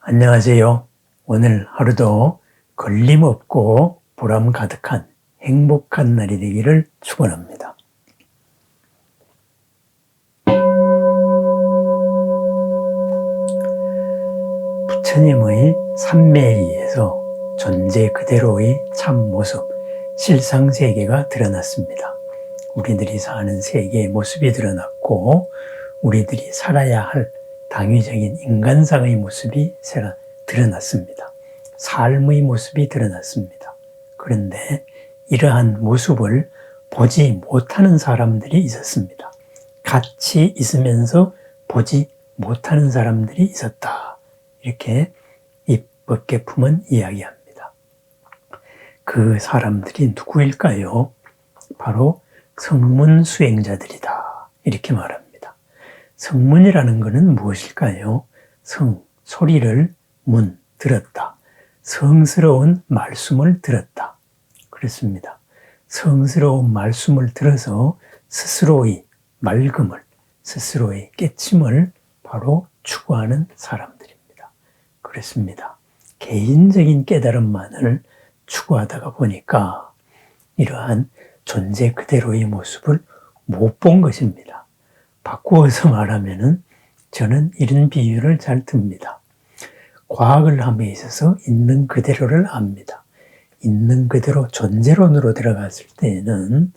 안녕하세요. 오늘 하루도 걸림없고 보람 가득한 행복한 날이 되기를 축원합니다. 부처님의 삼매에 의해서 존재 그대로의 참 모습, 실상세계가 드러났습니다. 우리들이 사는 세계의 모습이 드러났고 우리들이 살아야 할 당위적인 인간상의 모습이 드러났습니다. 삶의 모습이 드러났습니다. 그런데 이러한 모습을 보지 못하는 사람들이 있었습니다. 같이 있으면서 보지 못하는 사람들이 있었다. 이렇게 이 법계품은 이야기합니다. 그 사람들이 누구일까요? 바로 성문 수행자들이다. 이렇게 말합니다. 성문이라는 것은 무엇일까요? 성, 소리를 문, 들었다. 성스러운 말씀을 들었다. 그렇습니다. 성스러운 말씀을 들어서 스스로의 맑음을, 스스로의 깨침을 바로 추구하는 사람들입니다. 그렇습니다. 개인적인 깨달음만을 추구하다가 보니까 이러한 존재 그대로의 모습을 못 본 것입니다. 바꾸어서 말하면은 저는 이런 비유를 잘 듭니다. 과학을 함에 있어서 있는 그대로를 압니다. 있는 그대로 존재론으로 들어갔을 때에는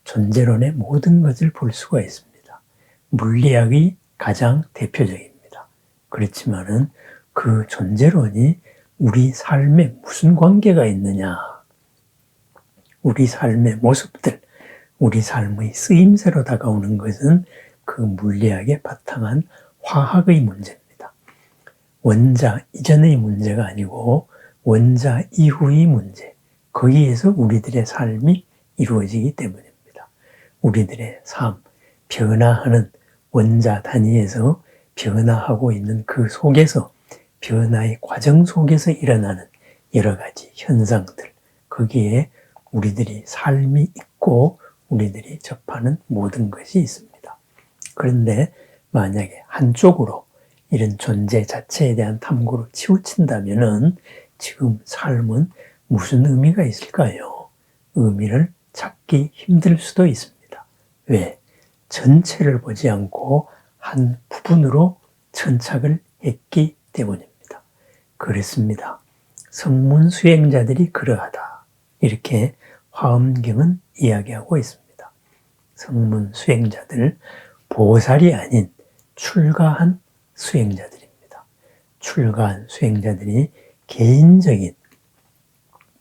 존재론의 모든 것을 볼 수가 있습니다. 물리학이 가장 대표적입니다. 그렇지만은 그 존재론이 우리 삶에 무슨 관계가 있느냐? 우리 삶의 모습들, 우리 삶의 쓰임새로 다가오는 것은 그 물리학에 바탕한 화학의 문제입니다. 원자 이전의 문제가 아니고 원자 이후의 문제, 거기에서 우리들의 삶이 이루어지기 때문입니다. 우리들의 삶, 변화하는 원자 단위에서 변화하고 있는 그 속에서 변화의 과정 속에서 일어나는 여러 가지 현상들, 거기에 우리들이 삶이 있고 우리들이 접하는 모든 것이 있습니다. 그런데 만약에 한쪽으로 이런 존재 자체에 대한 탐구로 치우친다면은 지금 삶은 무슨 의미가 있을까요? 의미를 찾기 힘들 수도 있습니다. 왜? 전체를 보지 않고 한 부분으로 천착을 했기 때문입니다. 그렇습니다. 성문 수행자들이 그러하다. 이렇게 화엄경은 이야기하고 있습니다. 성문 수행자들, 보살이 아닌 출가한 수행자들입니다. 출가한 수행자들이 개인적인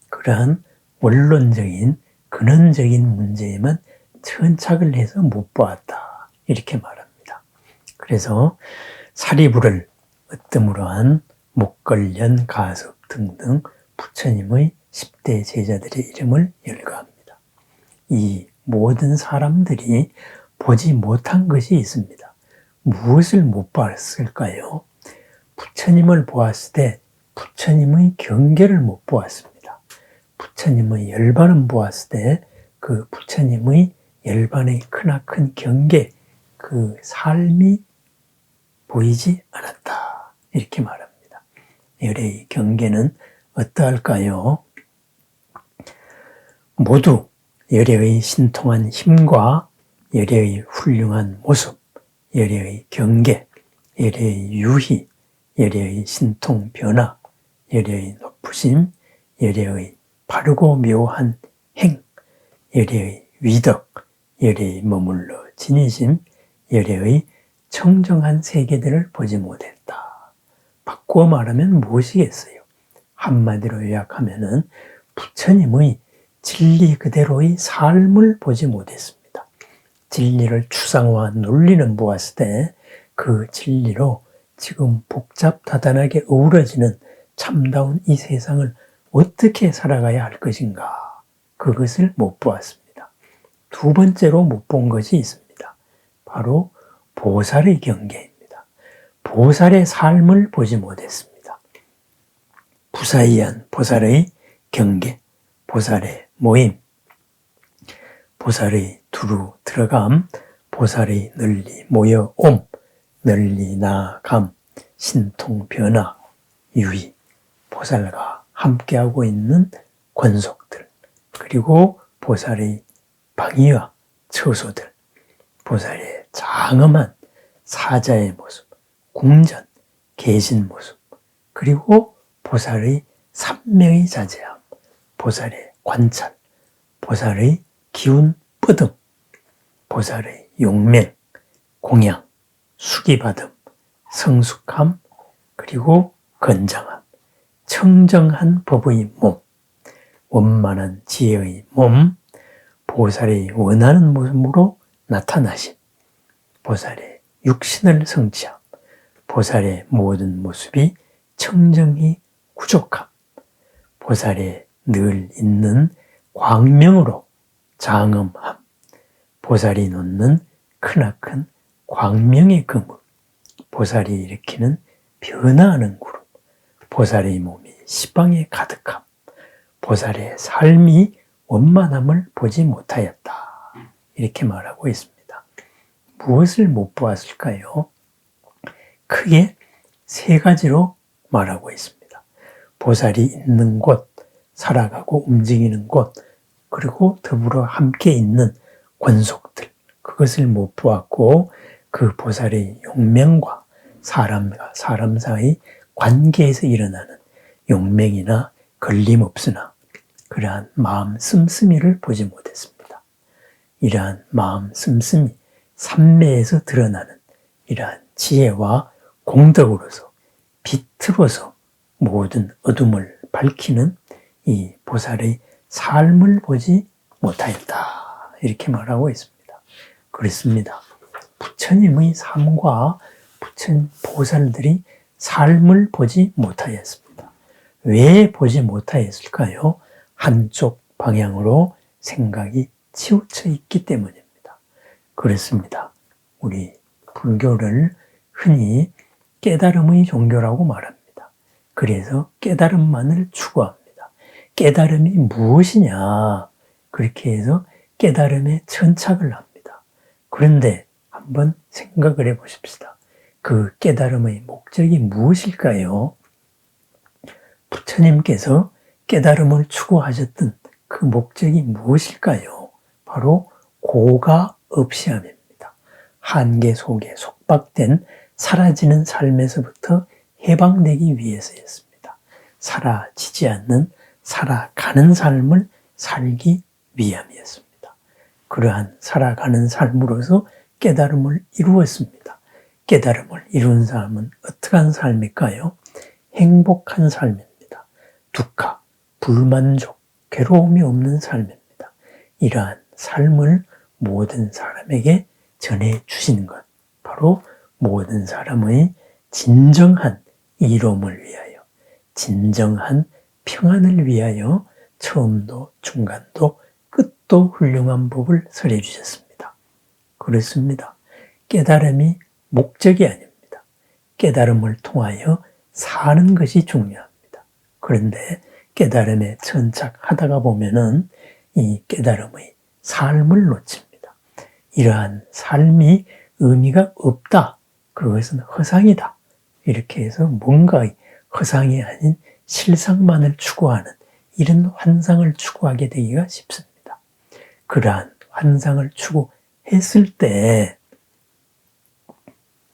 그러한 원론적인 근원적인 문제에만 천착을 해서 못 보았다. 이렇게 말합니다. 그래서 사리부를 으뜸으로 한 목걸련, 가섭 등등 부처님의 10대 제자들의 이름을 열거합니다. 이 모든 사람들이 보지 못한 것이 있습니다. 무엇을 못 봤을까요? 부처님을 보았을 때 부처님의 경계를 못 보았습니다. 부처님의 열반을 보았을 때 그 부처님의 열반의 크나큰 경계, 그 삶이 보이지 않았다. 이렇게 말합니다. 열의 경계는 어떠할까요? 모두 열의 신통한 힘과 열의 훌륭한 모습, 열의 경계, 열의 유희, 열의 신통 변화, 열의 높으심, 열의 바르고 묘한 행, 열의 위덕, 열의 머물러 지니심, 열의 청정한 세계들을 보지 못했다. 바꾸어 말하면 무엇이겠어요? 한마디로 요약하면은 부처님의 진리 그대로의 삶을 보지 못했습니다. 진리를 추상화, 논리는 보았을 때 그 진리로 지금 복잡다단하게 어우러지는 참다운 이 세상을 어떻게 살아가야 할 것인가, 그것을 못 보았습니다. 두 번째로 못 본 것이 있습니다. 바로 보살의 경계입니다. 보살의 삶을 보지 못했습니다. 부사이한 보살의 경계, 보살의 모임, 보살의 두루 들어감, 보살의 널리 모여옴, 널리 나감, 신통 변화, 유의, 보살과 함께하고 있는 권속들, 그리고 보살의 방위와 처소들, 보살의 장엄한 사자의 모습, 궁전, 계신 모습, 그리고 보살의 삼명의 자제함, 보살의 관찰, 보살의 기운 뻗음, 보살의 용맹, 공양, 수기받음, 성숙함, 그리고 건장함, 청정한 법의 몸, 원만한 지혜의 몸, 보살의 원하는 모습으로 나타나심, 보살의 육신을 성취함, 보살의 모든 모습이 청정히 구족함, 보살의 늘 있는 광명으로 장엄함, 보살이 놓는 크나큰 광명의 그물, 보살이 일으키는 변화하는 구름, 보살의 몸이 시방에 가득함, 보살의 삶이 원만함을 보지 못하였다. 이렇게 말하고 있습니다. 무엇을 못 보았을까요? 크게 세 가지로 말하고 있습니다. 보살이 있는 곳, 살아가고 움직이는 곳, 그리고 더불어 함께 있는 권속들, 그것을 못 보았고, 그 보살의 용맹과 사람과 사람 사이 관계에서 일어나는 용맹이나 걸림없으나 그러한 마음 씀씀이를 보지 못했습니다. 이러한 마음 씀씀이 삼매에서 드러나는 이러한 지혜와 공덕으로서 빛으로서 모든 어둠을 밝히는 이 보살의 삶을 보지 못하였다. 이렇게 말하고 있습니다. 그렇습니다. 부처님의 삶과 보살들이 삶을 보지 못하였습니다. 왜 보지 못하였을까요? 한쪽 방향으로 생각이 치우쳐 있기 때문입니다. 그렇습니다. 우리 불교를 흔히 깨달음의 종교라고 말합니다. 그래서 깨달음만을 추구합니다. 깨달음이 무엇이냐? 그렇게 해서 깨달음에 천착을 합니다. 그런데 한번 생각을 해보십시다. 그 깨달음의 목적이 무엇일까요? 부처님께서 깨달음을 추구하셨던 그 목적이 무엇일까요? 바로 고가 없이함입니다. 한계 속에 속박된 사라지는 삶에서부터 해방되기 위해서였습니다. 사라지지 않는 살아가는 삶을 살기 위함이었습니다. 그러한 살아가는 삶으로서 깨달음을 이루었습니다. 깨달음을 이룬 삶은 어떠한 삶일까요? 행복한 삶입니다. 두카, 불만족, 괴로움이 없는 삶입니다. 이러한 삶을 모든 사람에게 전해주신 것, 바로 모든 사람의 진정한 이로움을 위하여, 진정한 평안을 위하여 처음도 중간도 끝도 훌륭한 법을 설해 주셨습니다. 그렇습니다. 깨달음이 목적이 아닙니다. 깨달음을 통하여 사는 것이 중요합니다. 그런데 깨달음에 천착하다가 보면은 이 깨달음의 삶을 놓칩니다. 이러한 삶이 의미가 없다. 그것은 허상이다. 이렇게 해서 뭔가의 허상이 아닌 실상만을 추구하는 이런 환상을 추구하게 되기가 쉽습니다. 그러한 환상을 추구했을 때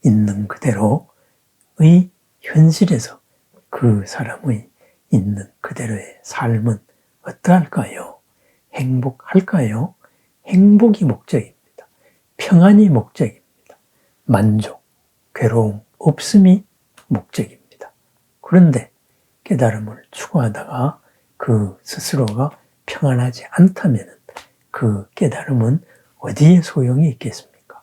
있는 그대로의 현실에서 그 사람의 있는 그대로의 삶은 어떠할까요? 행복할까요? 행복이 목적입니다. 평안이 목적입니다. 만족, 괴로움, 없음이 목적입니다. 그런데 깨달음을 추구하다가 그 스스로가 평안하지 않다면 그 깨달음은 어디에 소용이 있겠습니까?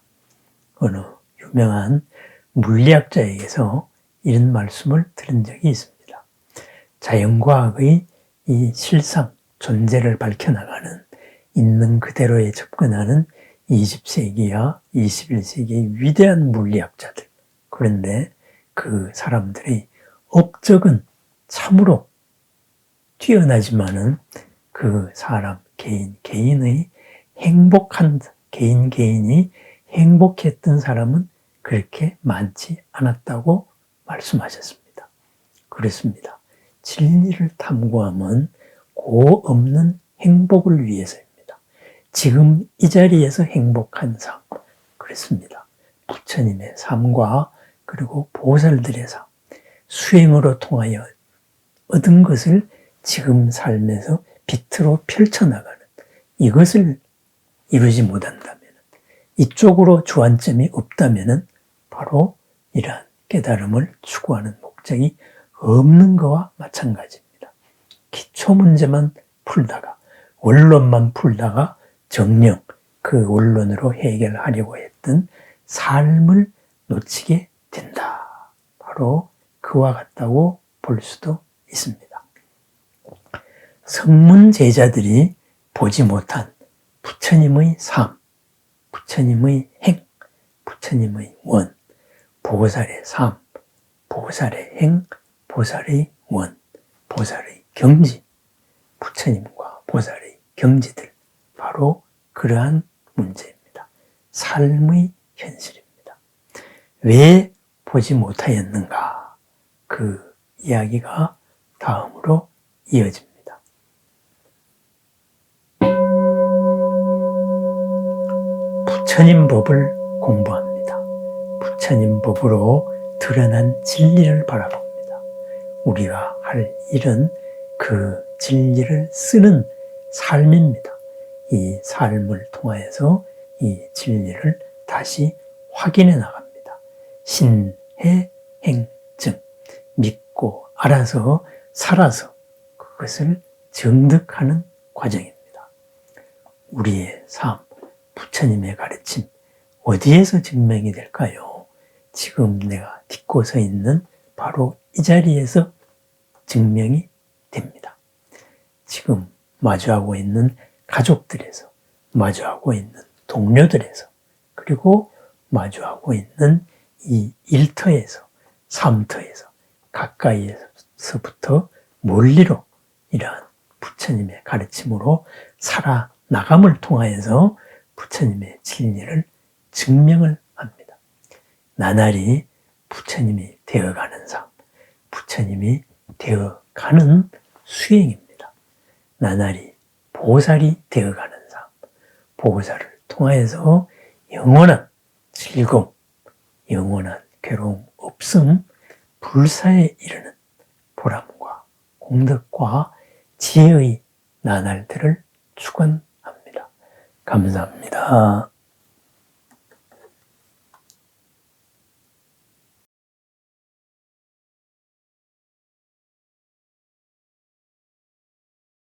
어느 유명한 물리학자에게서 이런 말씀을 들은 적이 있습니다. 자연과학의 이 실상, 존재를 밝혀나가는 있는 그대로에 접근하는 20세기와 21세기의 위대한 물리학자들. 그런데 그 사람들의 업적은 참으로 뛰어나지만은 그 사람 개인의 행복한 개인이 행복했던 사람은 그렇게 많지 않았다고 말씀하셨습니다. 그렇습니다. 진리를 탐구함은 고 없는 행복을 위해서입니다. 지금 이 자리에서 행복한 삶, 그렇습니다. 부처님의 삶과 그리고 보살들의 삶, 수행으로 통하여 얻은 것을 지금 삶에서 빛으로 펼쳐나가는 이것을 이루지 못한다면, 이쪽으로 주안점이 없다면 바로 이러한 깨달음을 추구하는 목적이 없는 것과 마찬가지입니다. 기초 문제만 풀다가, 원론만 풀다가 정령 그 원론으로 해결하려고 했던 삶을 놓치게 된다. 바로 그와 같다고 볼 수도 있습니다. 성문 제자들이 보지 못한 부처님의 삶, 부처님의 행, 부처님의 원, 보살의 삶, 보살의 행, 보살의 원, 보살의 경지, 부처님과 보살의 경지들, 바로 그러한 문제입니다. 삶의 현실입니다. 왜 보지 못하였는가? 그 이야기가 다음으로 이어집니다. 부처님 법을 공부합니다. 부처님 법으로 드러난 진리를 바라봅니다. 우리가 할 일은 그 진리를 쓰는 삶입니다. 이 삶을 통하여서 이 진리를 다시 확인해 나갑니다. 신해 행증, 믿고 알아서 살아서 그것을 정득하는 과정입니다. 우리의 삶, 부처님의 가르침, 어디에서 증명이 될까요? 지금 내가 딛고 서 있는 바로 이 자리에서 증명이 됩니다. 지금 마주하고 있는 가족들에서, 마주하고 있는 동료들에서, 그리고 마주하고 있는 이 일터에서, 삶터에서, 가까이에서부터 멀리로 이러한 부처님의 가르침으로 살아나감을 통하여서 부처님의 진리를 증명을 합니다. 나날이 부처님이 되어가는 삶, 부처님이 되어가는 수행입니다. 나날이 보살이 되어가는 삶, 보살을 통하여서 영원한 즐거움, 영원한 괴로움 없음, 불사에 이르는 보람과 공덕과 지혜의 나날들을 축원합니다. 감사합니다.